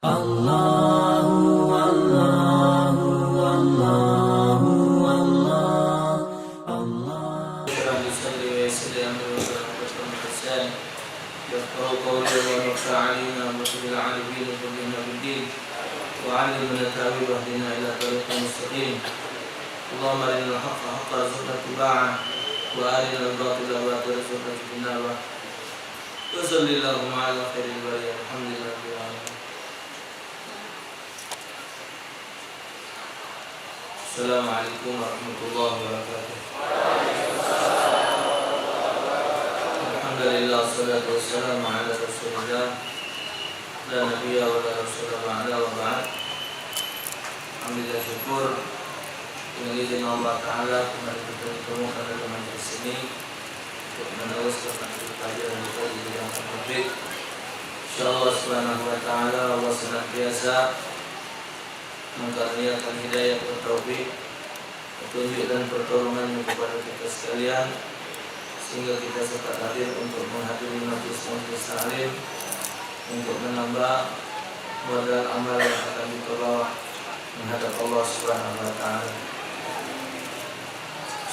Allahu Allahu Allahu Allah Allah. Syarah lisan wa yassir amri wa qadam hasan yafqahu qawli wa nafa'alina wa bil alimin wa bil nabiyyin wa 'allimna ta'wil wa hdina ila tariqil mustaqim. Allahumma arina al-haqqa haqqan warzuqna ittiba'ah wa arina al-batila batilan warzuqna ijtinabah. Wa sallallahu ala khairil bariyah. Alhamdulillah. Assalamualaikum warahmatullahi wabarakatuh. Alhamdulillah, salatu wassalamu ala rasulillah la nabiyya wa la rasula ba'da wa ba'd. Alhamdulillah, syukur dengan izin Allah Ta'ala kembali kita ditemukan dalam majelis ini untuk meneruskan pelajaran kita di bidang tauhid. Insyaallah subhanahu wa ta'ala Allah senantiasa mengkaruniakan hidayah dan taufik, petunjuk dan pertolongan kepada kita sekalian, sehingga kita sempat hadir untuk menghadiri majelis taklim untuk menambah modal amal yang akan kita bawa menghadap Allah Subhanahu wa taala.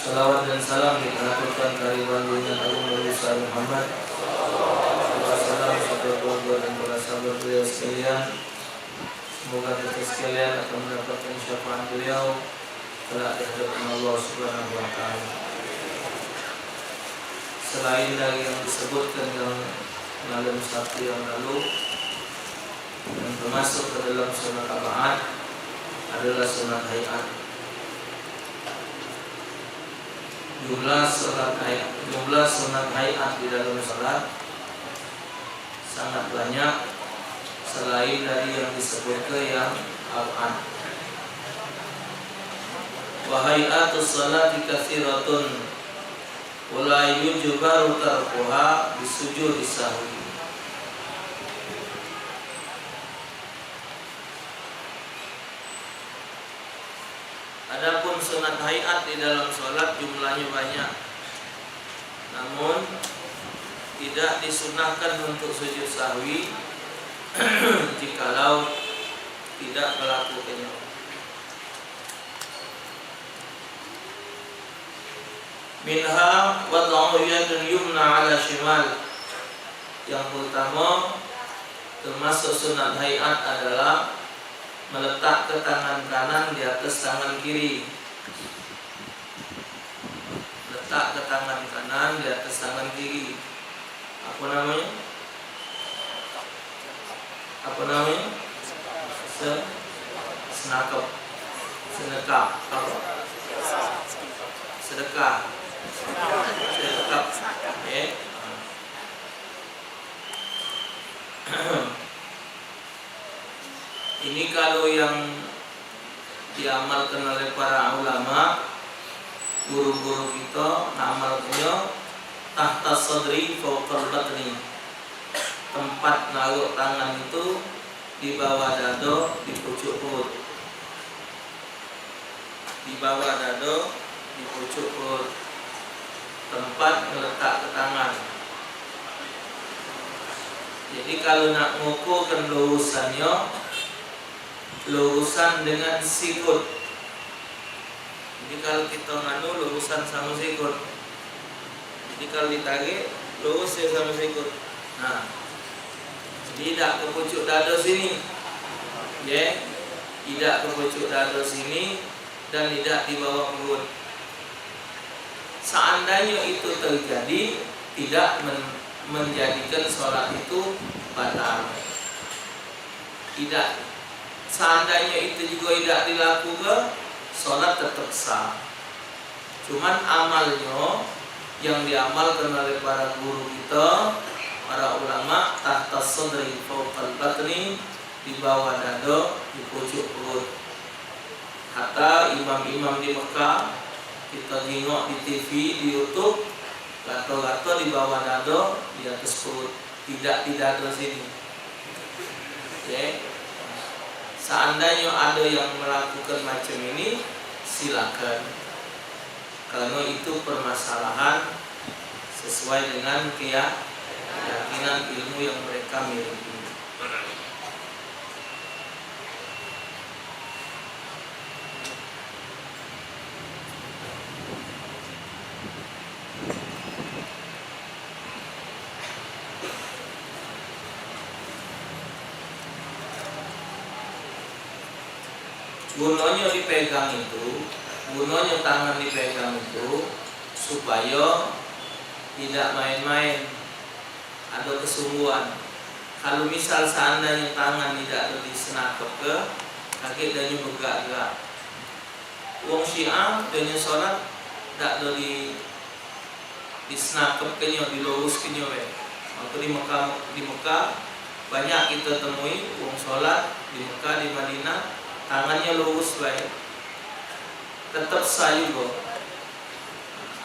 Salawat dan salam kita aturkan kehadiran Junjungan Agung Nabi Muhammad sallallahu alaihi wasallam, keluarga dan para sahabat beliau sekalian. Semoga kita sekalian akan mendapatkan syafaat beliau kelak di hadapan Allah Subhanahu wa taala. Selain dari yang disebutkan dalam sabtu yang lalu, yang termasuk ke dalam sunat abad adalah sunat hayat. Jumlah sunat hayat di dalam salat sangat banyak, selain dari yang disebut ke yang ab'ad. Wa hay'atus salati katsiratun wa la yujbaru tarkuha bisujudi sahwi. Adapun sunat hayat di dalam salat jumlahnya banyak, namun tidak disunahkan untuk sujud sahwi jikalau tidak melakukannya. Minha wad'u yadun yumna ala shimal. Yang pertama termasuk sunat hayat adalah meletak ke tangan kanan di atas tangan kiri. Letak ke tangan kanan di atas tangan kiri. Apa namanya? Senakap. Sedekah. Sedekah. Ini kalau yang diamalkan oleh para ulama, guru-guru kita, amalnya tahta sadri fawqal batni. Tempat naruh tangan itu di bawah dada, di pucuk perut. Di bawah dada, di pucuk perut. Tempat meletak ke tangan. Jadi kalau nak mengukurkan lurusannya, lurusan dengan sikut. Jadi kalau kita nganu lurusan sama sikut. Jadi kalau ditarik lurus ya sama sikut. Nah, tidak ke pucuk dada sini, ya, tidak ke pucuk dada sini dan tidak di bawah perut. Seandainya itu terjadi, tidak menjadikan sholat itu batal. Tidak. Seandainya itu juga tidak dilakukan, sholat tetap sah. Cuman amalnya yang diamalkan oleh para guru kita, para ulama, tahta sadri fawqal batni, di bawah dada, di pucuk perut. Kata imam-imam di Mekah, kita tengok di TV, di YouTube, kata-kata di bawah dada, di atas perut, tidak di dada sini. Okay. Seandainya ada yang melakukan macam ini, silakan. Karena itu permasalahan sesuai dengan keyakinan ilmu yang mereka miliki. Gunanya dipegang itu, gunanya tangan dipegang itu supaya tidak main-main, ada kesungguhan. Kalau misal seandainya tangan tidak ada disenakep ke kaki dan bergerak-gerak. Wong Syiah dengan sholat tak ada disenakep kenyo, dilurus kenyo. Maka di Mekah banyak kita temui wong sholat di Mekah, di Madinah tangannya lurus baik, tetap sayu kok.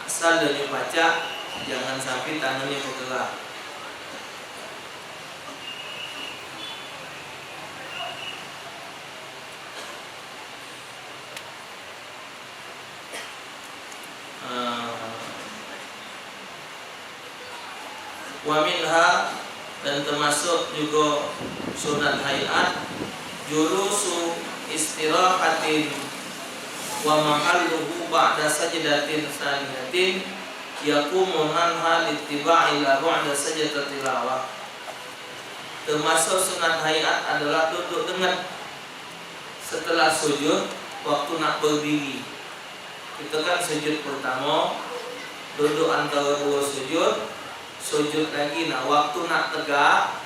Asal dia baca, jangan sampai tangannya bergerak. Wa minha, dan termasuk juga sunat hayat, julusu istirahatin wa mahalluhu ba'da sajdatin saniyatin yaqumu anha littiba'i la ba'da sajdatil tilawah. Termasuk sunat hayat adalah duduk dengan setelah sujud waktu nak berdiri. Kita kan sujud pertama, duduk antara dua sujud, sujud lagi. Nah, waktu nak tegak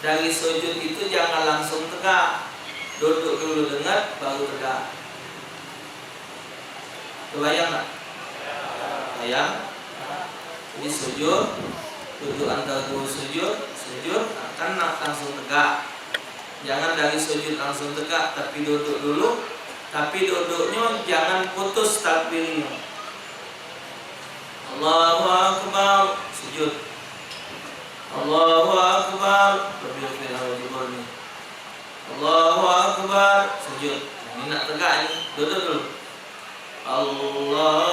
dari sujud itu jangan langsung tegak, duduk dulu dengar baru tegak. Kebayang nggak? Bayang. Jadi sujud, duduk antara dua sujud, akan nak langsung tegak. Jangan dari sujud langsung tegak, tapi duduk dulu. Tapi duduknya jangan putus takbirnya. Allahu Akbar, sujud. Allahu Akbar, lebih ni. Allahu Akbar, sujud. Ini nak tegak ni, duduk dulu. Allahu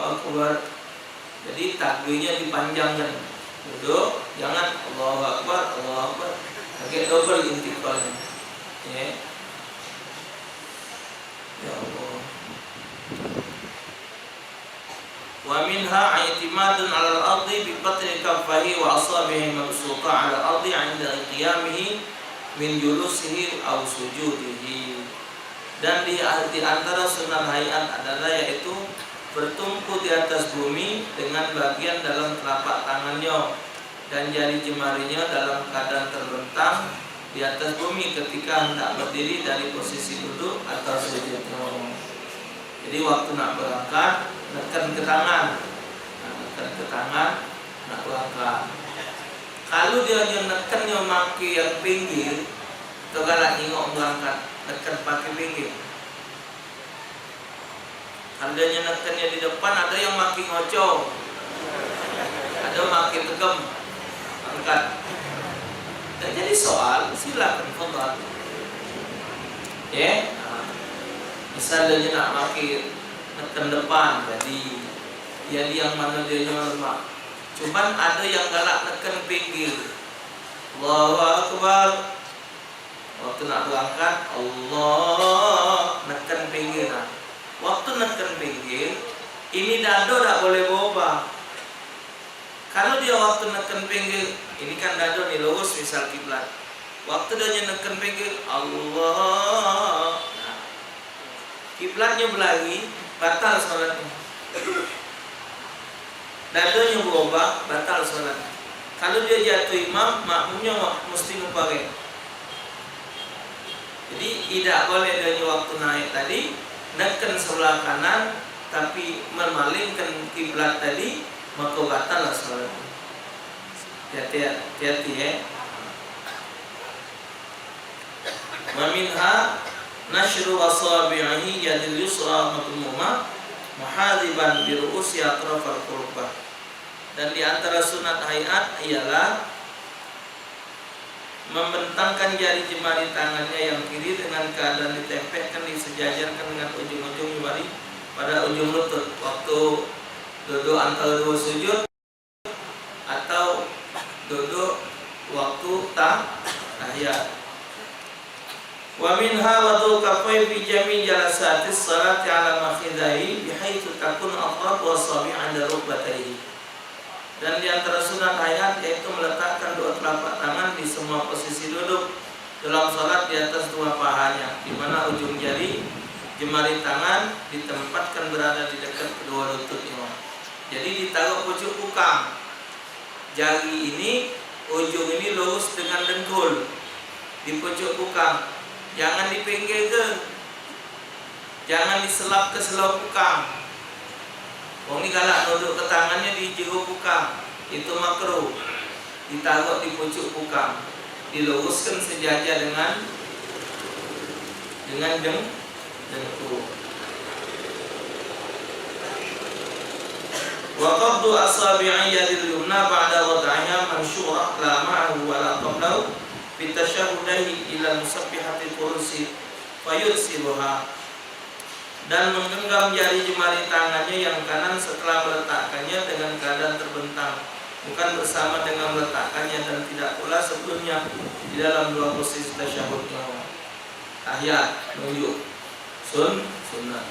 Akbar. Jadi takbirnya dipanjangkan. Duduk, jangan Allahu Akbar, Allahu Akbar. Pakai double intiqalnya. Ya. Ya Allah. Wa minha i'timadun 'ala al-ardi bi qatri kaffahi wa asabihi mabsuta 'ala al-ardi 'inda qiyamihi min julusihi aw sujudihi. Dan di antara sunnah hayat adalah yaitu bertumpu di atas bumi dengan bagian dalam telapak tangannya dan jari jemarinya dalam keadaan terbentang di atas bumi ketika hendak berdiri dari posisi duduk atau sujud. Jadi waktu nak berangkat, nekan ke tangan, nak berangkat. Kalau dia nekannya maki yang pinggir, tergalak ingok berangkat, nekan pakai pinggir. Kalau dia nekannya di depan, ada yang maki ngocok, ada maki tegem, angkat. Dan jadi soal, silakan fadhal. Ya, misalnya nak maki nekan depan, jadi yang mana dia lemak. Cuman ada yang galak nekan pinggir. Allahu Akbar. Waktu nak berangkat, Allah nekan pinggir. Nah, waktu nekan pinggir, ini dado tak boleh berubah. Kalau dia waktu nekan pinggir, ini kan dado nih lurus misal kiblat. Waktu dia nekan pinggir, Allah. Nah, kiblatnya berlari, batal sholatnya. Dadonya berubah, batal sholatnya. Kalau dia jatuh imam, makmumnya mesti membagai. Jadi tidak boleh dari waktu naik tadi nekan sebelah kanan, tapi memalingkan kiblat tadi, maka batal sholat. Hati-hati ya. Wa minha nashru asabi'ihi yadil yusra matmuma muhadiban bi ru'usi atraf al-qurbah. Dan di antara sunat hayat ialah membentangkan jari jemari tangannya yang kiri dengan keadaan ditempelkan, disejajarkan dengan ujung-ujung jemari pada ujung lutut waktu duduk antara dua sujud atau duduk waktu tahiyat. Wa minha wadul kafai fi jami' jalasatis salati ala makhidai bihaitsu takun aqrab wa sabi' 'inda rukbatayhi. Dan di antara sunat hayat yaitu meletakkan dua telapak tangan di semua posisi duduk dalam salat di atas dua pahanya, di mana ujung jari jemari tangan ditempatkan berada di dekat kedua lutut imam. Jadi ditaruh pucuk pukang. Jari ini, ujung ini lurus dengan dengkul di pucuk pukang. Jangan dipinggir ke, jangan diselap ke selau pukang. Wong ini galak nunduk ke tangannya di jero pukang, itu makruh. Ditaruh di pucuk pukang, diluruskan sejajar dengan dengkul. Wa qabdu asabi'i yadil yumna ba'da wad'iha mansyurah la ma'ahu wa la qablahu fi tashahhudihi ila musabbihati kursi fayursiluha, dan menggenggam jari jemari tangannya yang kanan setelah meletakkannya dengan keadaan terbentang, bukan bersama dengan meletakkannya, dan tidak pula sebelumnya di dalam dua posisi tasyahud. Tahiyat nunjuk sunnah.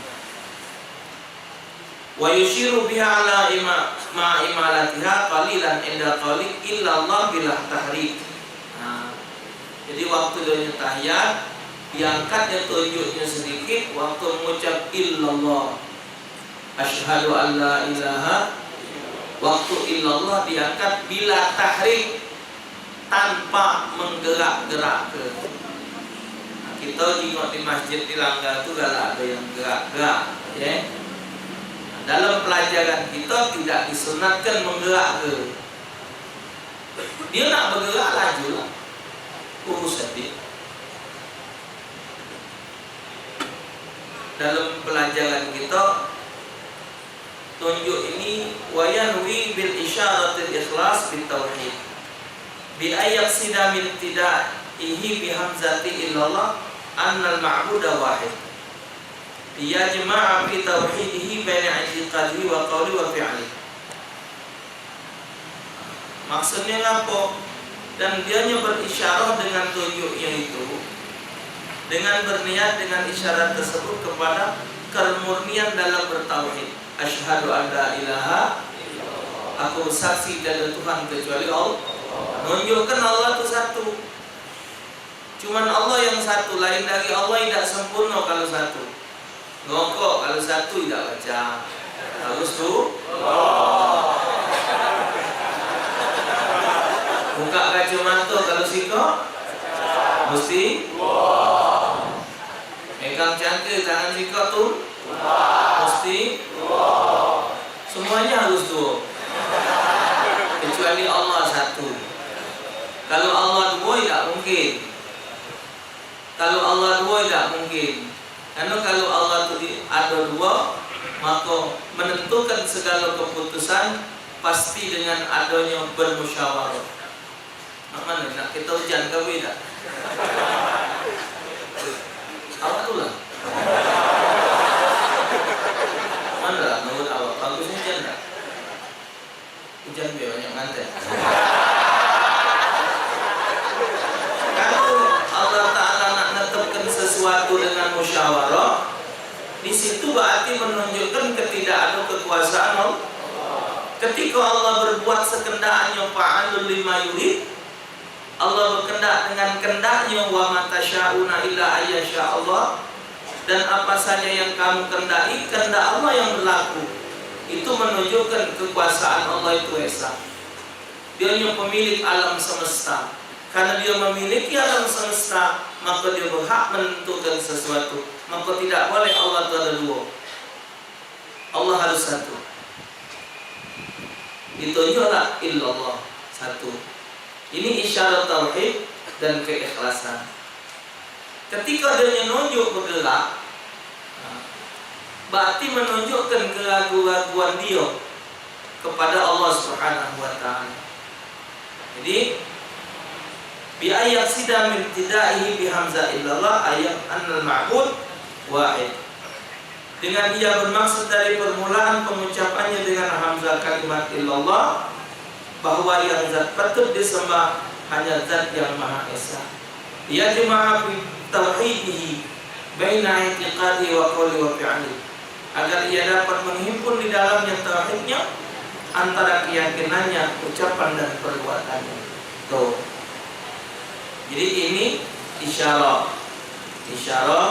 Wa yushiru biha ala imalatiha qalilan inda qalik illa Allah bilah tahrik. Nah, jadi waktu dia tahiyat diangkatnya tunjuknya sedikit waktu mengucap illallah, asyhadu an la ilaha, waktu illallah diangkat bila tahrik, tanpa menggerak-gerak. Nah, kita jengok di masjid di Langgar itu galak ada yang gerak-gerak, ya. Dalam pelajaran kita tidak disunatkan menggerak ke. Dia nak bergerak laju lah, urusan dia. Dalam pelajaran kita tunjuk ini wayanwi bil isyaratil ikhlas bit tauhid bi ayat sidamin tidak ihi bi hamzati illallah annal ma'budu wahid. Dia jemaah fi tauhidihi baina i'tiqadihi wa qawli wa fi'li. Maksudnya apa? Dan dianya berisyarah dengan tunjuknya itu, dengan berniat dengan isyarat tersebut kepada kemurnian dalam bertauhid. Asyhadu an la ilaha, aku bersaksi tidak ada Tuhan kecuali Allah. Menunjukkan Allah itu satu. Cuman Allah yang satu, lain dari Allah tidak sempurna kalau satu. Ngokok kalau satu tidak baca, harus tuh. Buka kacamata kalau siko mesti. Megang cangkir tangan siko tuh mesti. Semuanya harus tuh. Kecuali Allah satu. Kalau Allah dua tidak mungkin. Kalau Allah dua tidak mungkin. Karena kalau Allah itu ada dua, maka menentukan segala keputusan pasti dengan adanya bermusyawarah. Mana nak kita hujan ke beda? Awak tu lah. Mana lah menurut awak? Bagus hujan tak? Hujan biar banyak ngantai. Sesuatu dengan musyawarah, di situ berarti menunjukkan ketidakadaan kekuasaan Allah. Ketika Allah berbuat sekendaknya, fa'alul lima yurid, Allah berkendak dengan kendaknya, wa ma tasyauna illa ayyasha Allah, dan apa saja yang kamu kendaki, kehendak Allah yang berlaku. Itu menunjukkan kekuasaan Allah itu esa. Dia yang pemilik alam semesta. Karena dia memiliki alam semesta, maka dia berhak menentukan sesuatu. Maka tidak boleh Allah itu ada dua. Allah harus satu. Ditunjuklah illallah satu. Ini isyarat tauhid dan keikhlasan. Ketika dia menunjuk bergerak, berarti menunjukkan keraguan-keraguan dia kepada Allah Subhanahu wa taala. Jadi bi ayat sidam ibtidaihi bi hamzah illallah ayat annal ma'bud wahid. Dengan ia bermaksud dari permulaan pengucapannya dengan hamzah kalimat illallah, bahwa yang zat patut disembah hanya zat yang maha esa. Ia jemaah fi tauhidihi baina i'tiqadi wa qawli wa fi'li, agar ia dapat menghimpun di dalamnya tauhidnya antara keyakinannya, ucapan dan perbuatannya. Tuh. Jadi ini Isyarah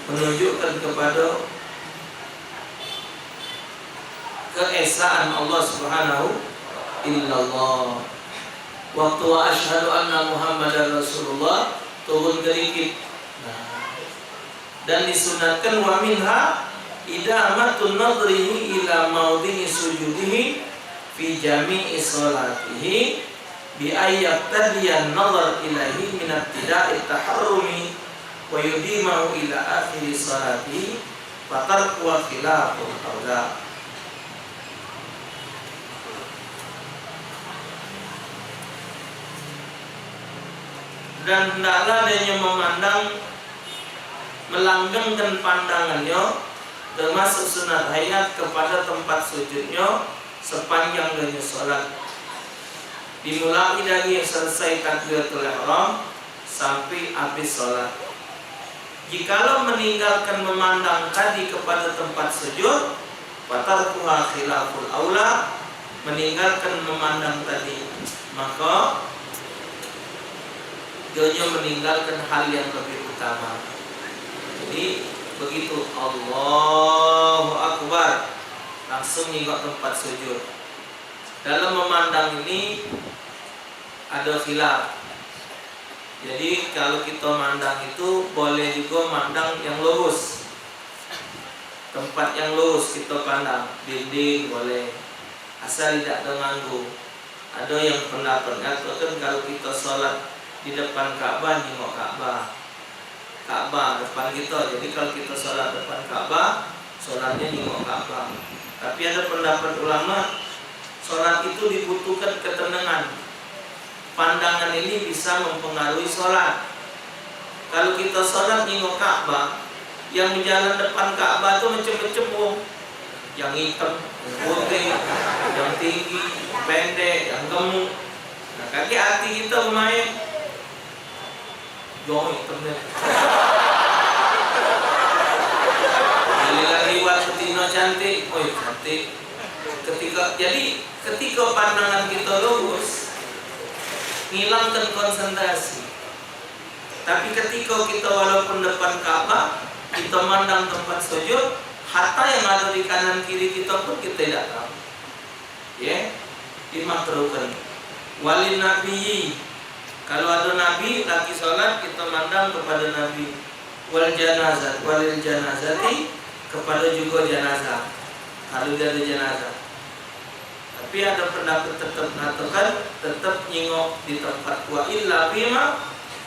menunjukkan kepada keesaan Allah Subhanahu illallah. Waktu wa asyhadu anna Muhammadar Rasulullah turun gerikit. Dan disunatkan wa minha idamatun nadrihi ila maudhi'i sujudihi fi jami'i sholatihi bi ayyat tadiyan nazar ilahi min ibtida'i taharrumi wa yudimahu ila akhiri sholatihi wa tarku wa khilaful aula. Dan hendaklah adanya memandang, melanggengkan pandangannya termasuk sunat hayat kepada tempat sujudnya sepanjang dari sholat, dimulai dari selesai takbiratul ihram sampai habis sholat. Jikalau meninggalkan memandang tadi kepada tempat sujud, fatarkuha khilaful aula, meninggalkan memandang tadi, maka dia meninggalkan hal yang lebih utama. Jadi begitu Allahu Akbar langsung nengok tempat sujud. Dalam memandang ini ada khilaf. Jadi kalau kita mandang itu boleh juga mandang yang lurus, tempat yang lurus kita pandang, dinding boleh, asal tidak ada ganggu. Ada yang pendapat mengatakan kalau kita sholat di depan Ka'bah, nengok Ka'bah depan kita. Jadi kalau kita sholat depan Ka'bah, sholatnya nengok Ka'bah. Tapi ada pendapat ulama, sholat itu dibutuhkan ketenangan. Pandangan ini bisa mempengaruhi sholat. Kalau kita sholat nengok Ka'bah, yang berjalan depan Ka'bah itu macam-macam, yang hitam, yang putih, yang tinggi, pendek, yang gemuk. Nah, kaki hati kita lumayan jauh hitamnya. Giliran liwat betina cantik, oh cantik. Ketika pandangan kita lurus, ngilangkan konsentrasi. Tapi ketika kita walaupun depan Ka'bah, kita mandang tempat sujud, harta yang ada di kanan kiri kita pun kita tidak tahu. Ya, dimakruhkan. Walin nabiyyi, kalau ada nabi lagi sholat, kita mandang kepada nabi. Wal janazah, walil janazati, kepada juga jenazah. Kalau dia ada jenazah. Tapi ada pendapat tetap mengatakan tetap nyengok di tempat wa illa bima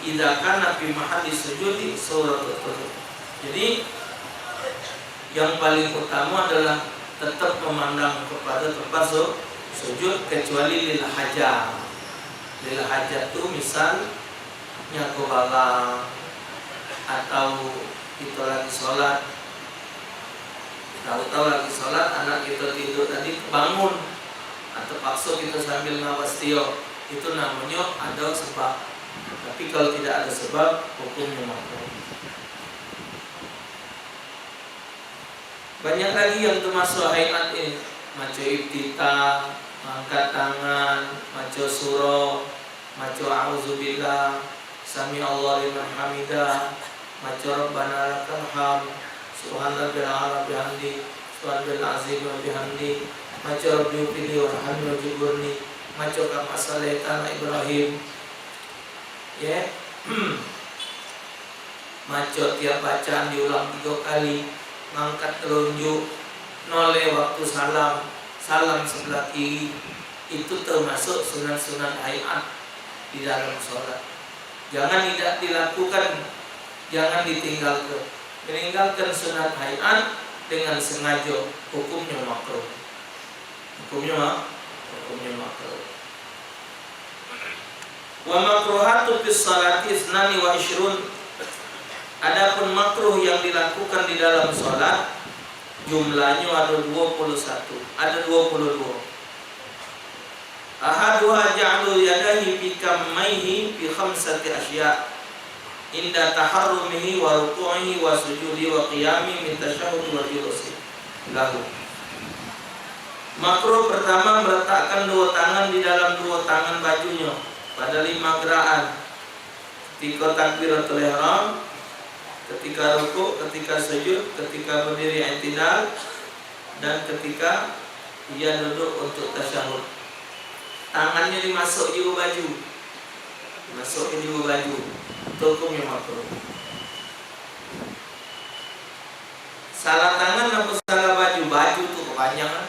idza kana fi mahalli sujudi suratul. Jadi yang paling utama adalah tetap memandang kepada tempat sujud kecuali lil hajat. Lil hajat itu misalnya kubala atau kita lagi sholat, tahu-tahu lagi sholat anak kita tidur tadi bangun, atau paksa kita sambil ngawas tio, itu namanya ada sebab. Tapi kalau tidak ada sebab, hukumnya makruh. Banyak lagi yang termasuk hayat ini, macam iftitah, angkat tangan, macam surah, macam a'udzubillah, sami Allah liman hamidah, macam rabbana lakal hamd, subhanallahil a'la bihamdi, subhanal azim wa bihamdi, macam rabbi fili warhamni wajburni, macam kama salaita Ibrahim. Ya. Macam tiap bacaan diulang 3 kali, ngangkat telunjuk, noleh waktu salam sebelah kiri, itu termasuk sunat-sunat hayat di dalam sholat. Jangan tidak dilakukan, jangan ditinggalkan. Meninggalkan sunat hayat dengan sengaja, hukumnya makruh. Hukumnya makruh. Wa makruhatu fis salati isnani wa ishrun. Adapun makruh yang dilakukan di dalam sholat jumlahnya ada 21, ada 22. Ahaduha ja'lu yadahi fi kammaihi fi khamsati asya' inda taharrumihi wa ruku'ihi wa sujudi wa qiyami min tasyahhud wa julusi lahu. Makruh pertama meletakkan 2 tangan di dalam 2 tangan bajunya pada 5 gerakan. ketika takbiratul ihram, ketika rukuk, ketika sujud, ketika berdiri i'tidal, dan ketika ia duduk untuk tasyahud. Tangannya dimasuk juga baju, dimasukin juga baju, itu hukumnya makruh. Salah tangan atau salah baju, baju tuh kepanjangan.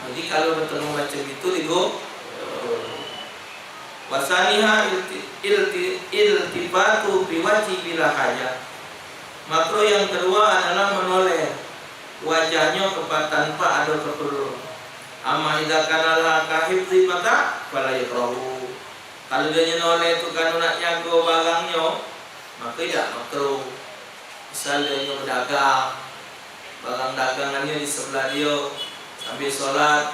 Jadi kalau bertemu macam itu digo. Wasaniha iltifatu biwajhi bila hajat. Makruh yang kedua adalah menoleh wajahnya tanpa ada keperluan. Amma idza kana la kahibzi mata fala yakrahu. Kalau dia noleh itu kan nak nyago barangnya, maka tidak makruh. Misal dia berdagang, barang dagangannya di sebelah dia, sambil sholat,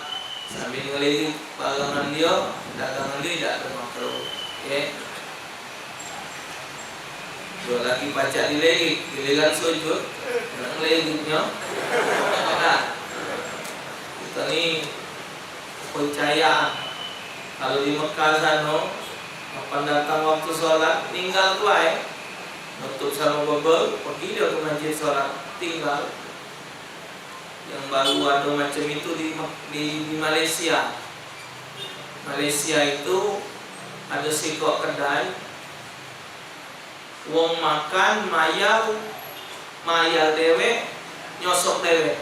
sambil ngelirik bagangan dia, dagangan dia tidak ada makruh. Okay. Dua lagi baca dilirik, giliran sujud, ngeliriknya. Nah, kita ni kepercayaan. Kalau di Mekah sana, kapan datang waktu sholat, tinggal tuai, nutup sama bobel, pergi dia ke masjid sholat, tinggal. Yang baru ada macam itu di Malaysia. Malaysia itu ada sikok kedai, wong makan mayal dewe, nyosok dewe,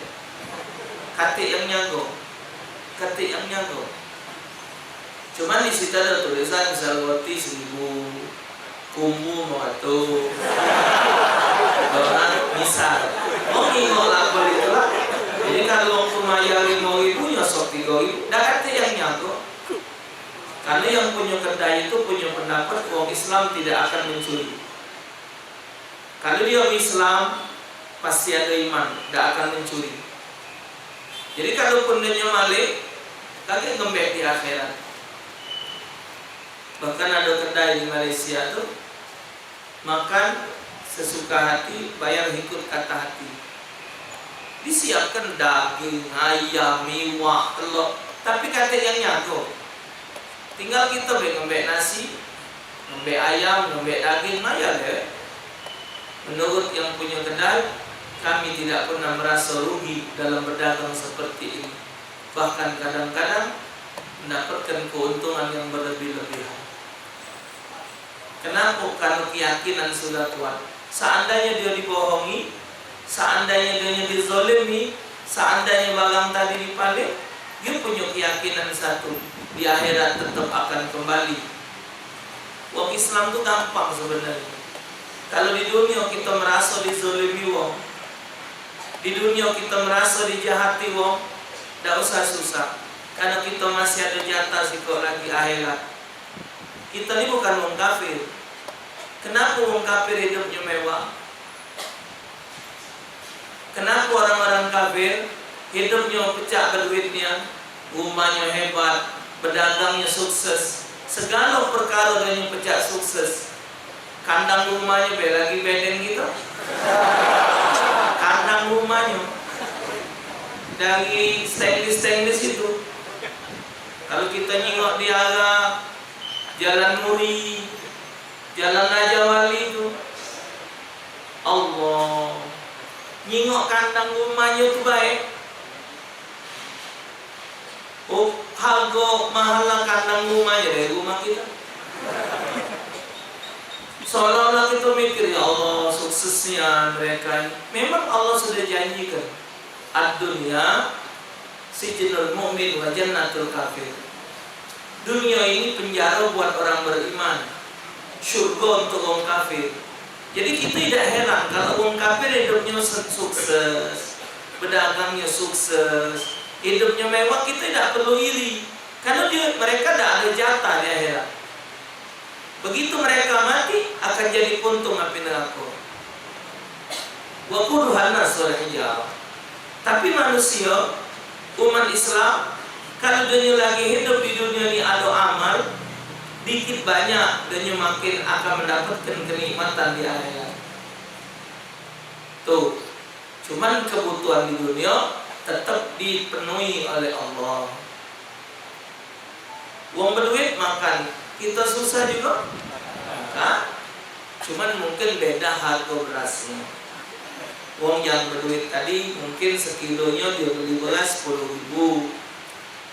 katik yang nyago. Cuman di situ ada tulisan misal roti 1000, kumbu mau atuh, misal, mau ngingok lapor itulah. Jadi kalau untuk mayar 5.000 nyosok 3.000, dah kata yang nyago. Karena yang punya kedai itu punya pendapat orang Islam tidak akan mencuri. Kalau dia Islam pasti ada iman, tidak akan mencuri. Jadi kalau pun dia malik, kagak ngembek di akhirat. Bahkan ada kedai di Malaysia tuh makan sesuka hati, bayar ikut kata hati. Disiapkan daging, ayam, miwak, telur, tapi kata yang nyago. Tinggal kita ngembek nasi, ngembek ayam, ngembek daging, maya deh. Menurut yang punya kedai, kami tidak pernah merasa rugi dalam berdagang seperti ini. Bahkan kadang-kadang mendapatkan keuntungan yang berlebih-lebihan. Kenapa? Karena keyakinan sudah kuat. Seandainya dia dibohongi, seandainya dia dizolimi, seandainya barang tadi dipalik, dia punya keyakinan satu, di akhirat tetap akan kembali. Wong Islam itu gampang sebenarnya. Kalau di dunia kita merasa dizolimi wong, di dunia kita merasa dijahati wong, tidak usah susah. Karena kita masih ada jatah sikok lagi akhirat. Kita ini bukan wong kafir. Kenapa wong kafir hidupnya mewah? Kenapa orang-orang kafir hidupnya pecah berduitnya, rumahnya hebat, pedagangnya sukses, segala perkara yang pecah sukses. Kandang rumahnya lagi beden gitu. Kandang rumahnya dari stainless itu. Kalau kita nyingok di arah Jalan Muri, Jalan Raja Wali itu, Allah, nyingok kandang rumahnya itu baik. Oh, harga mahal kandang rumahnya dari rumah kita. Seolah-olah kita mikir, ya Allah suksesnya mereka. Memang Allah sudah janjikan, ad-dunya sijnul mu'min wa jannatul kafir. Dunia ini penjara buat orang beriman, surga untuk orang kafir. Jadi kita tidak heran kalau orang kafir hidupnya sukses, pedagangnya sukses, hidupnya mewah, kita tidak perlu iri. Karena mereka tidak ada jatah di akhirat. Begitu mereka mati akan jadi puntung api neraka. Wa quduhan nas wal hijarah. Tapi manusia, umat Islam, kalau dunia lagi hidup di dunia ini ada amal, dikit banyak dunia makin akan mendapatkan kenikmatan di akhirat. Tuh, cuman kebutuhan di dunia tetap dipenuhi oleh Allah. Uang berduit makan, kita susah juga. zakat, cuman mungkin beda harga berasnya. Wong yang berduit tadi mungkin sekilonya dia beli beras 10.000,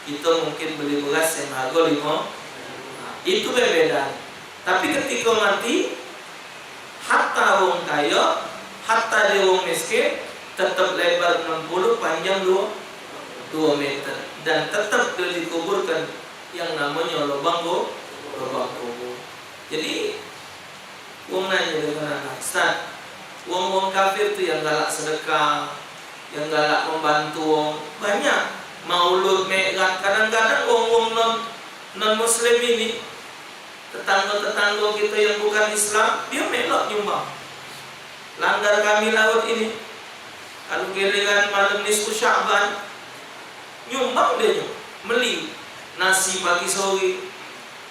kita mungkin beli beras yang harga 5. Itu berbeda. Tapi ketika mati, hatta wong kaya, hatta dia wong miskin, tetap lebar 60, panjang 2 meter, dan tetap dia dikuburkan yang namanya lubang kubur. Jadi wong nanya dengan anak, Ustaz, wong kafir itu yang galak sedekah, yang galak membantu wong, banyak maulud megat. Kadang-kadang wong non muslim ini, tetangga kita yang bukan Islam, dia melok nyumbang. Langgar kami laut ini, kalau giliran malam nisfu Sya'ban, nyumbang dia meli nasi pagi sore,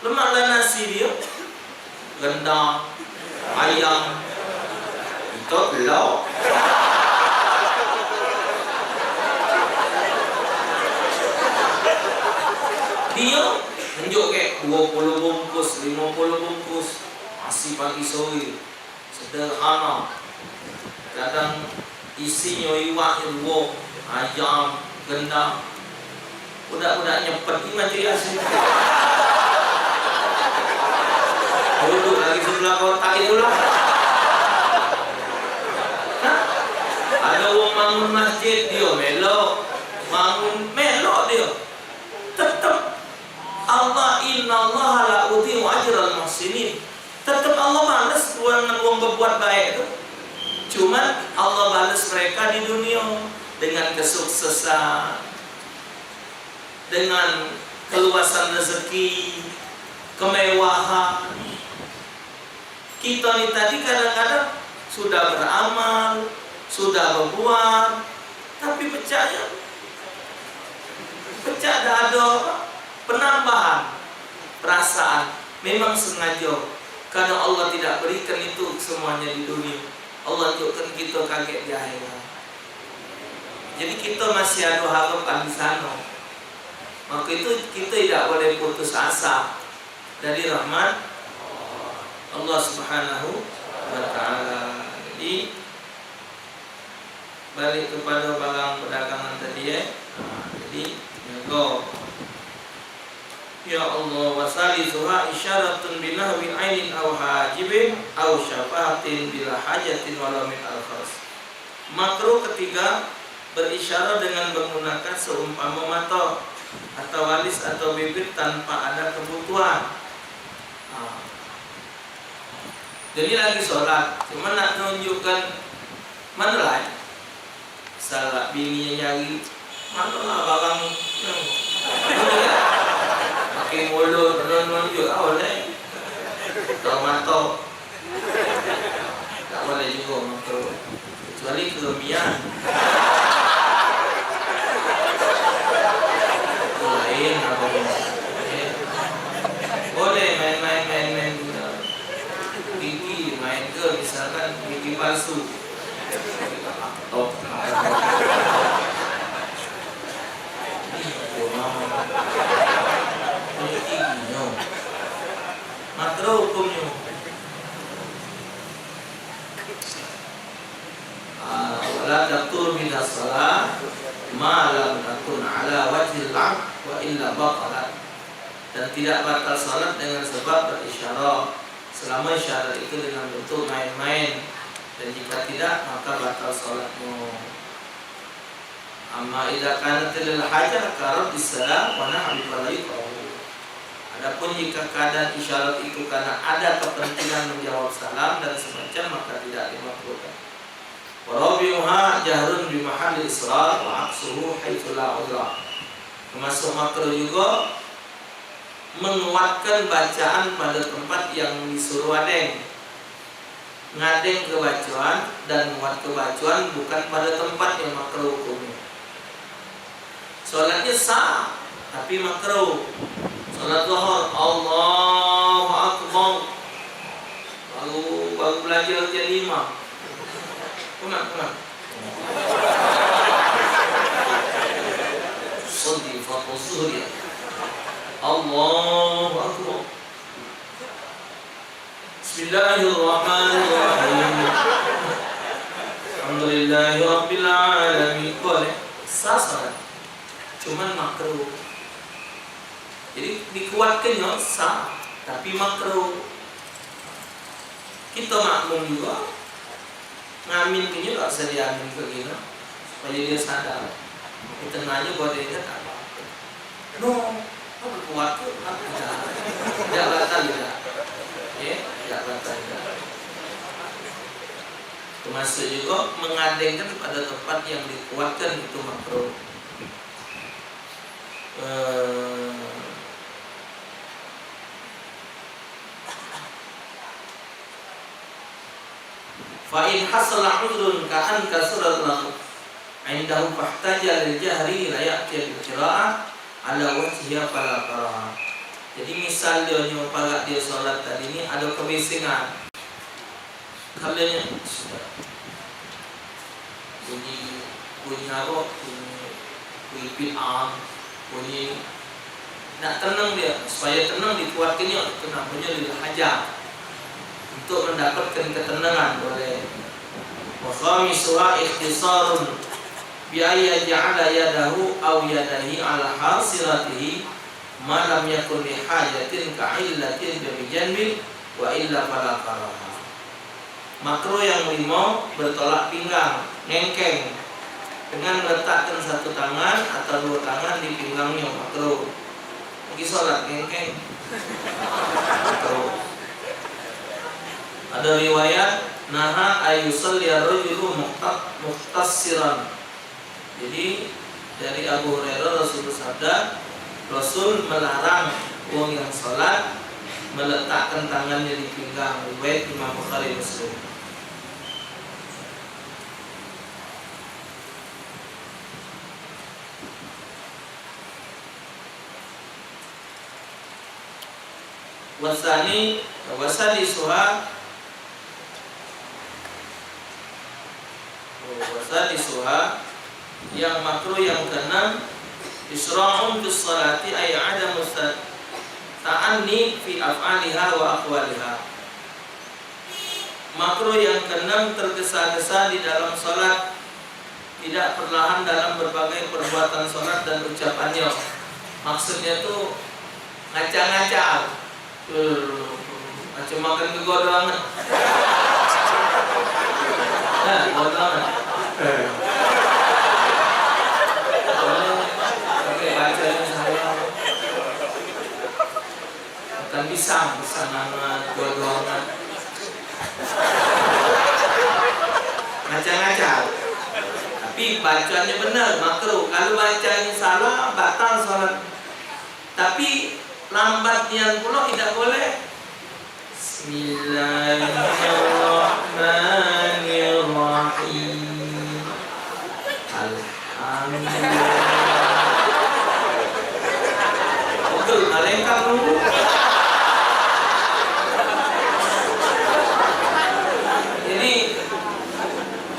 lemaklah nasi dia, rendang, ayam, itu belok. Dia menunjuk kayak 20 bungkus, 50 bungkus nasi pagi sore, sederhana. Kadang isinya iwak, ayam, rendang. Budak-budak nyepet ini macam asin. Duduk lagi sebelah kotak itulah. Ada orang bangun masjid, dia melok. Bangun melok dia. Tetap Allah, innallaha la yudhi'u ajral muhsinin. Tetap Allah balas orang berbuat baik itu. Cuman Allah balas mereka di dunia dengan kesuksesan, dengan keluasan rezeki, kemewahan. Kita ini tadi kadang-kadang sudah beramal, sudah berbuat, tapi pecah ada penambahan perasaan. Memang sengaja, karena Allah tidak berikan itu semuanya di dunia. Allah tunjukkan kita kaget di akhirat. Jadi kita masih ada harapan di sana. Maka itu kita tidak boleh putus asa dari rahmat Allah Subhanahu wa ta'ala. Jadi balik kepada barang perdagangan tadi jadi go. Ya Allah, wasalisuha isyaratun binahwi ainin aw hajibin aw syafaatin bila hajatin wala min al-khas. Makruh ketiga berisyarat dengan menggunakan seumpama mata atau walis atau bibir tanpa ada kebutuhan. Jadi lagi sholat, cuma nak tunjukkan mana lah salah bininya nyari mana lah barang pakai mulut menunjuk boleh, tomato tak boleh juga makro, kecuali kelebihan lain apa boleh main gigi, main ke misalkan gigi palsu top makro hukumnya wala taqtur min as-salah ma lam takun ala wajhil 'abd wa illa batalat, dan tidak batal salat dengan sebab berisyarat selama isyarat itu dengan bentuk main-main, dan jika tidak maka batal salatmu. Amma idza kanat lil hajar karab bisalam wa na'am falaitahu. Adapun jika keadaan isyarat itu karena ada kepentingan menjawab salam dan semacam, maka tidak dimakruhkan. Warabiuha jahrun bi mahalli israr wa aqsuhu haitsu la udra. Termasuk makruh juga menguatkan bacaan pada tempat yang disuruh adeng. Ngadeng kebacaan dan menguat kebacaan bukan pada tempat yang makruh hukumnya. Salatnya sah tapi makruh. Salat zuhur Allahu Akbar baru belajar jam 5. Kenapa? Salli fardhu zuhur Allahu Akbar. Bismillahirrahmanirrahim. Alhamdulillahirabbil alamin. Boleh sah salat. Cuman makruh. Jadi dikuatkan ya sah, tapi makruh. Kita makmum juga ngamin punya tak usah diamin ke gini supaya dia sadar. Di tengahnya buat dia tak apa. No, apa kuat tu? Tidak batal tidak. Tidak batal tidak. Termasuk juga mengadengkan pada tempat yang dikuatkan itu makruh. Fa'in hasala udrun ka'an kasurat lahu indahu fahtaja lil jahri la ya'ti bil qira'ah ala wajhiha fala qara'a. Jadi misal dia nyumpah dia sholat tadi ini ada kebisingan. Kalian bunyi apa? Bunyi bid'ah, bunyi nak tenang dia supaya tenang dikuatkannya kenapanya lil hajah. Untuk mendapatkan ketenangan boleh. Wa khamisuha ikhtisarun bi ayyi ja'ala yadahu aw yadahi ala hasilatihi ma lam yakun li hajatin ka illatin bi janbi wa illa fala qaraha. Makruh yang lima bertolak pinggang, ngengkeng dengan meletakkan satu tangan atau dua tangan di pinggangnya, makruh. Lagi sholat ngengkeng. Makruh. Ada riwayat naha ayusalli ar-rajulu muhtasiran. Jadi dari Abu Hurairah Rasul bersabda, Rasul melarang orang yang sholat meletakkan tangannya di pinggang. Riwayat Imam Bukhari Muslim. Wasali suha yang makruh yang keenam isra'un bis salati ay adam ta'anni fi af'aliha wa aqwaliha. Makruh yang keenam tergesa-gesa di dalam salat, tidak perlahan dalam berbagai perbuatan salat dan ucapannya. Maksudnya tuh ngaca-ngaca, macam makan kegodoangan. Godoangan. Bukan pisang anak dua-duanya ngaca-ngaca, tapi bacanya benar makruh. Kalau bacanya salah batal sholat, tapi lambatnya pula tidak boleh. Bismillahirrahmanirrahim. Alhamdulillah. Betul, malaikat dulu.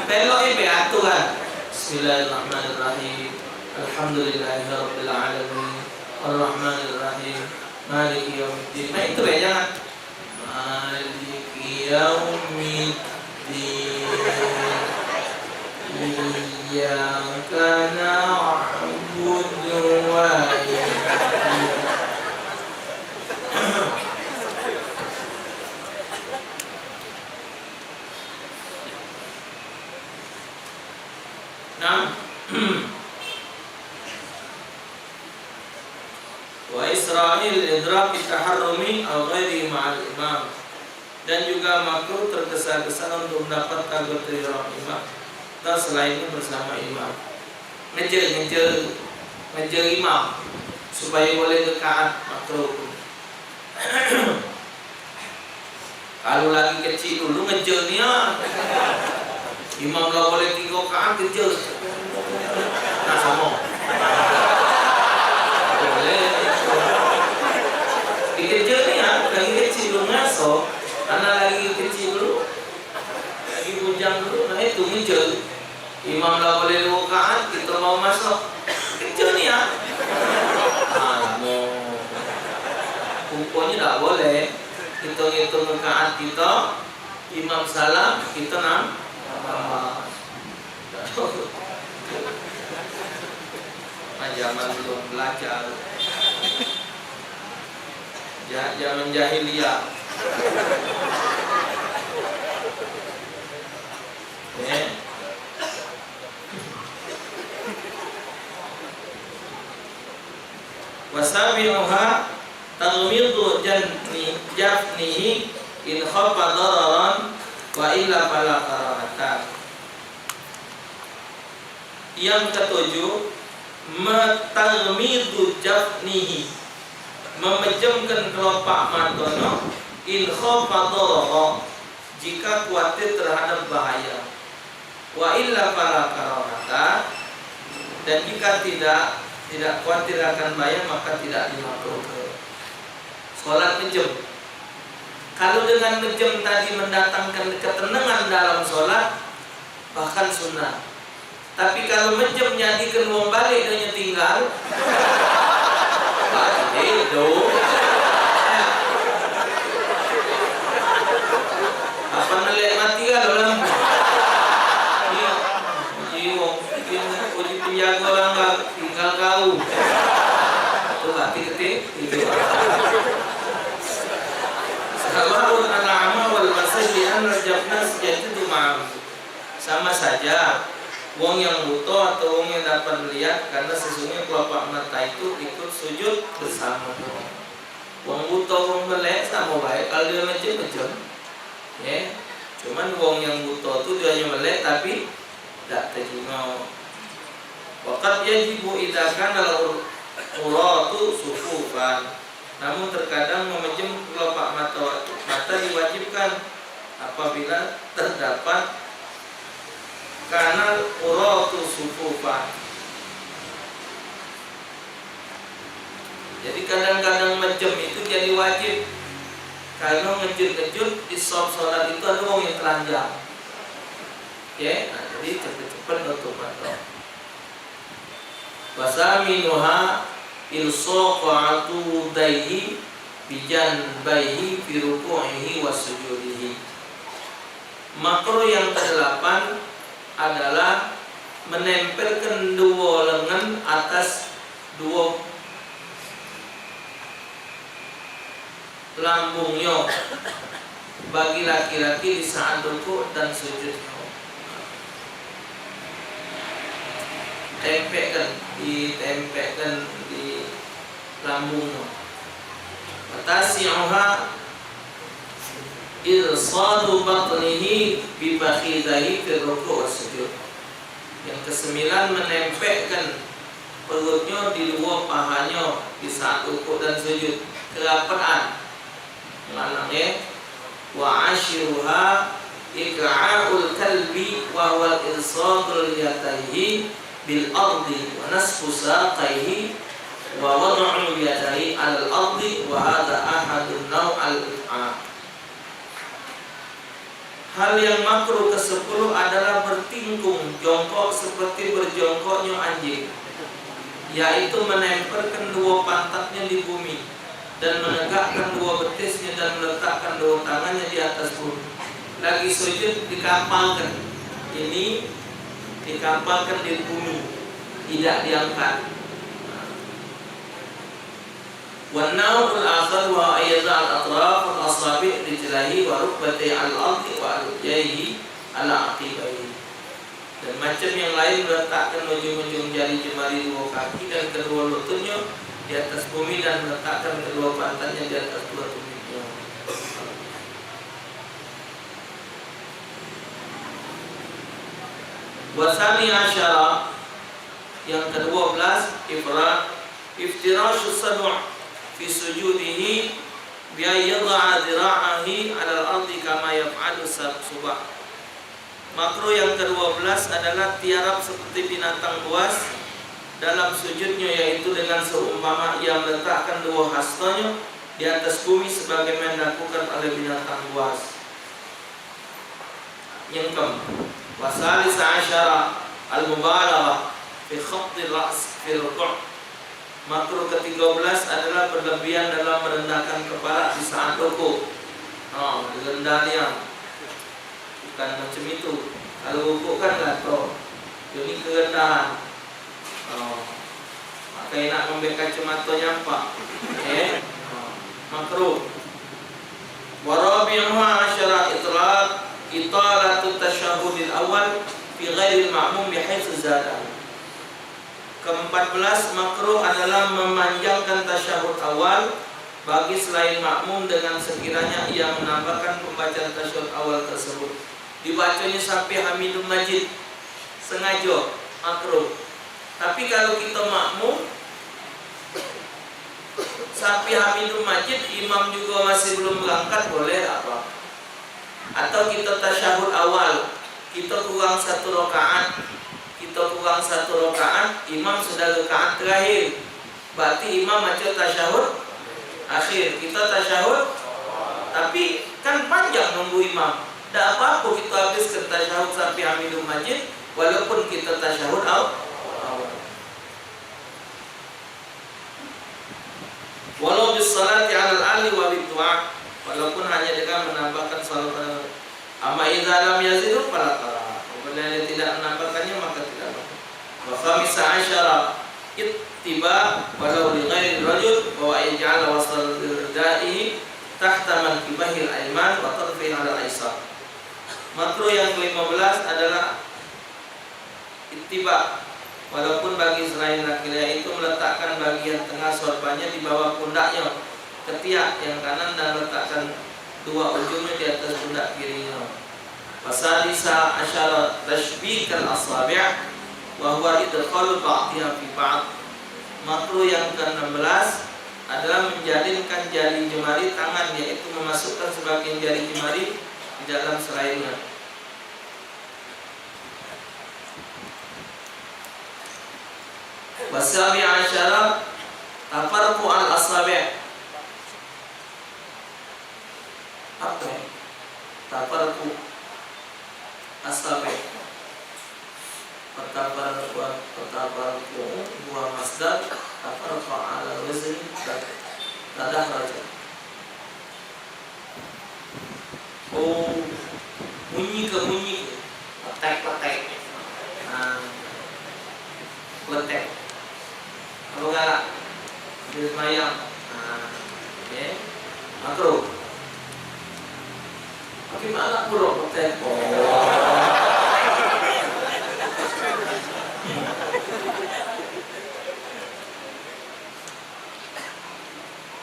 Belok ini aturan. Bismillahirrahmanirrahim. Alhamdulillahirabbil alamin. Arrahmanirrahim. Maliki yaumiddin. Nah itu ya, jangan Maliki yaumiddin. Iyyaka na'budu wa iyyaka. Wa Isra'il idrak taharrumi al ghairi ma'al imam. Dan juga makruh tergesa-gesa untuk mendapat takbiratul ihram imam dan selainnya bersama imam. Ngejar imam supaya boleh rakaat makruh. Kalau lagi kecil dulu ngejar dia. Imam lah boleh 3 rakaat kejar. Nah sama. Boleh. Dikejar ni lagi kecil dulu ngaso. Anak lagi kecil dulu, lagi bujang dulu. Nah itu ngejar. Imam lah boleh 2 rakaat, kita mau masuk. Kejar ni Pokoknya tak boleh. hitung-hitung rakaat kita, imam salam kita nambah. Zaman belum belajar, zaman jahiliyah. Wasabi'uha taghmidu jafnihi in khafa dararan wa illa fala karahatan. Yang ketujuh, taghmidu jafnihi, memejamkan kelopak matanya, in khafa dararan, jika khawatir terhadap bahaya, wa illa fala karahatan, dan jika tidak khawatir akan bahaya maka tidak dimakruhkan. Sholat mejam. Kalau dengan mejam tadi mendatangkan ketenangan dalam sholat, bahkan sunnah. Tapi kalau mejam jadikan wong balik dan tinggal, itu apa melek mati kan dalam uji penjaga orang tinggal kau itu mati ketik itu. Sahabat al-ama wal masjidan rajabna sejati dumam, sama saja wong yang buta atau wong yang dapat melihat, karena sesungguhnya kelopak mata itu ikut sujud bersama. Wong buta wong melek sama baik kalau dia macam-macam ya. Cuman wong yang buta itu dia hanya melek tapi tidak terima. Waqad yajibu idza kana al-uratu sufufan. Namun terkadang memejam kelopak mata diwajibkan apabila terdapat karena uratu sufufan. Jadi kadang-kadang mejam itu jadi wajib. Kalau ngejut-ngejut di sholat itu ada orang yang telanjang. Ya, nah, jadi cepat-cepat otomatis. Wasaminuha ilsaqatu daihi bijanbaihi fi ruku'ihi wa sujudihi. Makruh yang ke-8 adalah menempelkan dua lengan atas dua lambungnya bagi laki-laki di saat rukuk dan sujudnya. Ditempelkan di lambungnya. Tasi'uha irsadu batnihi bi bakhidahi fi ruku' wa sujud. Yang ke-9, menempelkan perutnya di dua pahanya di saat rukuk dan sujud. Kerapatan maknanya. Wa ashiruha iqa'ul kalbi wa huwa irsadul yadayhi bil ardi wa nasfu saqaihi wa wad'u yadayhi al ardi wa hadha ahadun naw'al if'al. Hal yang makruh ke-10 adalah bertingkung jongkok seperti berjongkoknya anjing, yaitu menempelkan dua pantatnya di bumi dan menegakkan dua betisnya dan meletakkan dua tangannya di atas bumi. Lagi sujud dikapalkan, ini dikapalkan di bumi, tidak diangkat. Wannawul akhar wa ayyadha al-atraf al-asabi' rijlahi wa rukbati al-ardi wa al-jayhi ala-aqibaihi. Dan macam yang lain meletakkan ujung-ujung jari jemari dua kaki dan kedua lututnya di atas bumi dan meletakkan kedua pantatnya di atas dua tumitnya. Wasani asyara, yang ke-12, iftirashu sabu' fi sujudihi bi yad'a dhira'ahi 'ala al-ardi kama yaf'alu subah. Makruh yang ke-12 adalah tiarap seperti binatang buas dalam sujudnya, yaitu dengan seumpama ia meletakkan dua hastanya di atas bumi sebagaimana dilakukan oleh binatang buas. Yang wasalis asyara al-mubalaghah fi khafdi ra's fi ruku'. Makruh ke-13 adalah berlebihan dalam merendahkan kepala di saat rukuk, gendanya bukan macam itu. Kalau rukuk kan gatal, ini kerendahan. Pakai nak ambil kacamata nyampak, makruh. Warabi'uha asyara italatu tasyahudil awal fi ghairil ma'mum bihaitsu zada. Ke-14 makruh adalah memanjangkan tasyahud awal bagi selain makmum dengan sekiranya ia menambahkan pembacaan tasyahud awal tersebut. Dibacanya sampai Hamidul Majid sengaja makruh. Tapi kalau kita makmum sampai Hamidul Majid, imam juga masih belum berangkat, boleh apa? Atau kita tasyahud awal, kita kurang satu rakaat, imam sudah rakaat terakhir, berarti imam macam tasyahud akhir, kita tasyahud, tapi kan panjang nunggu imam. Tak apa-apa kita habis ke tasyahud sampai Hamidul Majid, walaupun kita tasyahud awal. Walau bis salati 'alal ali wa bid du'a, walaupun hanya dengan menambahkan salat pada amma idza lam yazidu fala qara. Apabila dia tidak menambahkannya maka tidak apa. Wa khamisa asyara ittiba walau li ghairi rajul wa yaj'al wasal ridaihi tahta mankibahil ayman wa tarfi 'ala aysar. Makruh yang ke-15 adalah ittiba, walaupun bagi selain laki-laki itu meletakkan bagian tengah sorbannya di bawah pundaknya, ketiak yang kanan, dan letakkan dua ujungnya di atas pundak kirinya. Wasadisa asyara tashbikal asabi' wa huwa idkhalu ba'dihha fi ba'd. Makruh yang ke-16 adalah menjalinkan jari jemari tangan, yaitu memasukkan sebagian jari jemari di dalam selainnya. Wasabi asyara tafarqu al-asabi'. Apa? Tafarqu asabi'. Tafarqu huwa masdar tafarqu ala wazni tadahraj. Oh, bunyi ke petek. Petek. Kalau enggak di semayang, makruh. Tapi malah buruk petek.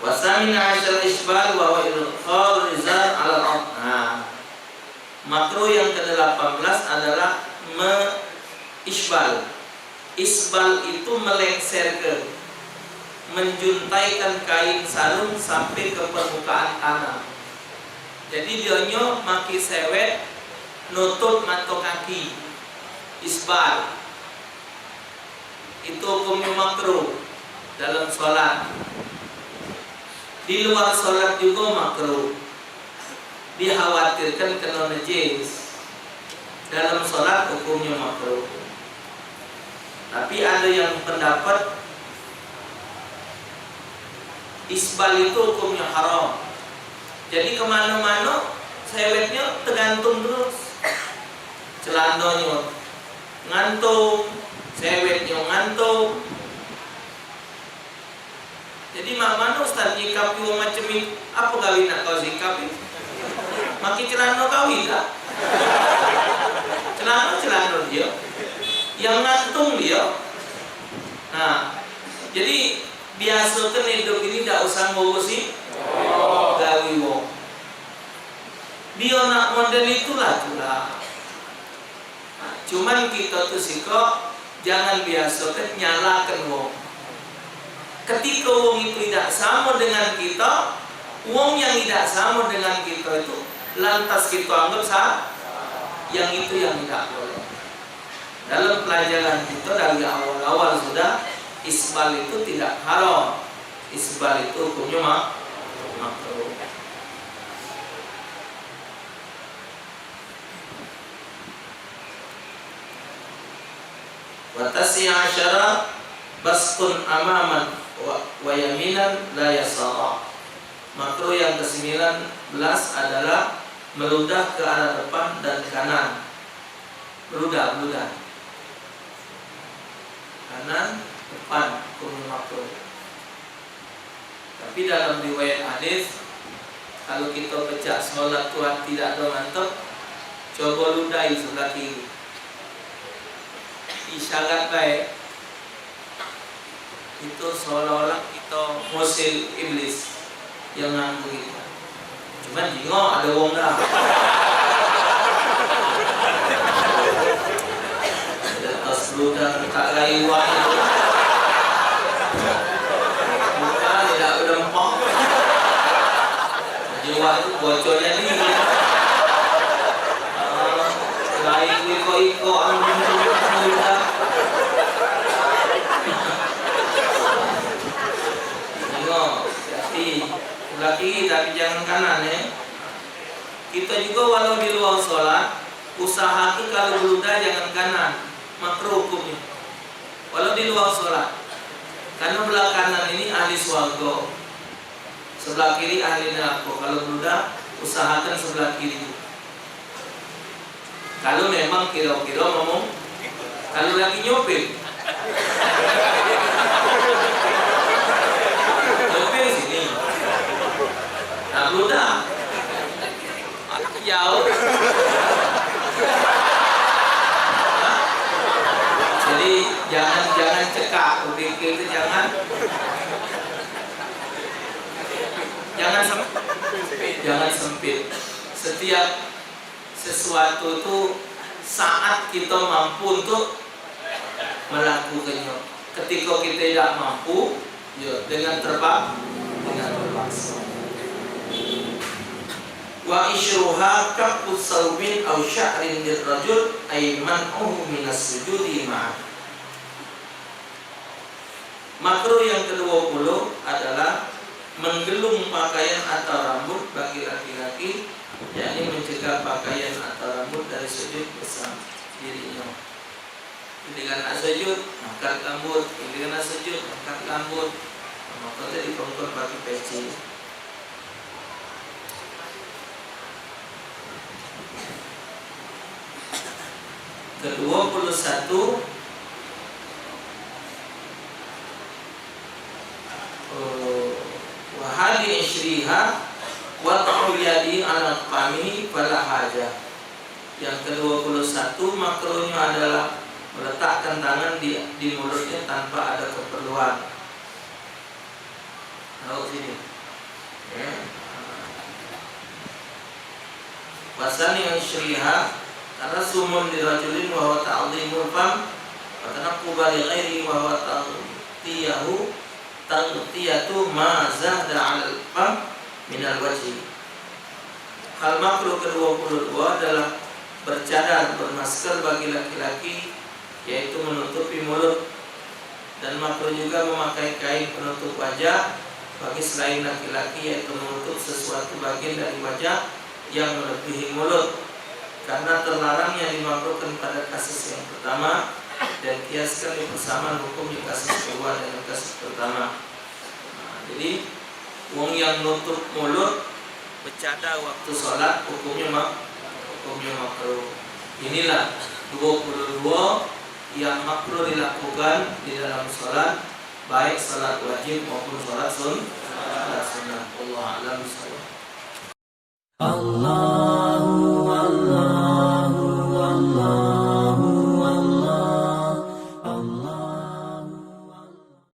Wasamin asyar isbal wa idkhal rizal ala al-ard. Makruh yang ke-18 adalah isbal. Isbal itu melengserkan, menjuntaikan kain sarung sampai ke permukaan tanah. Jadi dionyo maki sewet nutup mata kaki. Isbal itu hukumnya makruh dalam sholat. Di luar sholat juga makruh, dikhawatirkan kena najis. Dalam sholat hukumnya makruh. Tapi ada yang pendapat isbal itu hukumnya haram. Jadi kemana-mana sewetnya tergantung terus, celananya ngantung, sewetnya ngantung. Jadi mana Ustaz nyikapi macam ini? Apa kawin nak kau sikapi? Maki celana kawin tak? Celana dia, yang ngantung dia. Nah, jadi biasa kan hidup ini tak usah ngurusi gawi wong. Dia nak model itulah. Nah, cuman kita tuh sikap jangan biasa kan nyalakan wong. Ketika wong itu tidak sama dengan kita, wong yang tidak sama dengan kita itu lantas kita anggap sah, yang itu yang tidak boleh. Dalam pelajaran kita dari awal-awal sudah, isbal itu tidak haram. Isbal itu hukumnya makruh. Wa tasya asyara basqun amaman wa yaminan la yasara. Makruh yang ke-19 adalah meludah ke arah depan dan kanan. Meludah kanan depan hukumnya makruh. Tapi dalam riwayat hadis, kalau kita pecah sholat Tuhan tidak ada mantap, coba ludahi sebelah kiri. Isyarat baik itu seolah-olah kita musil iblis yang nganggu kita. Cuman jingok ada wong dah. Terus ludah tak lain wang itu. Bukan tidak berdempok. Jiwa itu bocornya ni. Lain iko angin ludah. Sebelah kiri tapi jangan kanan ya. Kita juga walau di luar sholat, usahakan kalau meludah jangan kanan, makruh hukumnya. Walau di luar sholat, karena belah kanan ini ahli swarga, sebelah kiri ahli neraka. Kalau meludah, usahakan sebelah kiri. Kalau memang kira-kira ngomong, kalau lagi nyopir. Meludah jauh. Jadi jangan cekak, berpikir itu jangan sempit. Setiap sesuatu itu saat kita mampu untuk melakukannya. Ketika kita tidak mampu, ya dengan terpaksa. Wa isyruha kafu sawbin aw sya'rin lirrajul ay man'uhu minas sujudi ma'a. Makruh yang ke-20 adalah menggelung pakaian atau rambut bagi laki-laki, yakni mencegah pakaian atau rambut dari sujud bersama dirinya. Ketika nak sujud, angkat rambut. Ketika nak sujud, angkat rambut. Maka tadi dipongkor pakai peci. Ke-21 wahadi isyriha wa ta'uyadi ala qami fala haja. Yang ke-21 makruhnya adalah meletakkan tangan di mulutnya tanpa ada keperluan. Tahu sini ya. Wasani isyriha karena sumun dirajulin wa huwa ta'dhimul fam wa tanaqquba li ghairi wa huwa taghtiyatu ma zahda 'alal fam min al-wajhi. Hal makruh ke-22 adalah bercadar, bermasker bagi laki-laki, yaitu menutupi mulut, dan makruh juga memakai kain penutup wajah bagi selain laki-laki, yaitu menutup sesuatu bagian dari wajah yang melebihi mulut, karena terlarangnya dimakruhkan pada kasus yang pertama dan kiaskan di persamaan hukum di kasus kedua dengan kasus pertama. Jadi wong yang nutup mulut bercadar waktu sholat hukumnya makruh. Inilah 22 yang makruh dilakukan di dalam sholat, baik sholat wajib maupun sholat sunnah. Allah a'lam bishawab. Allah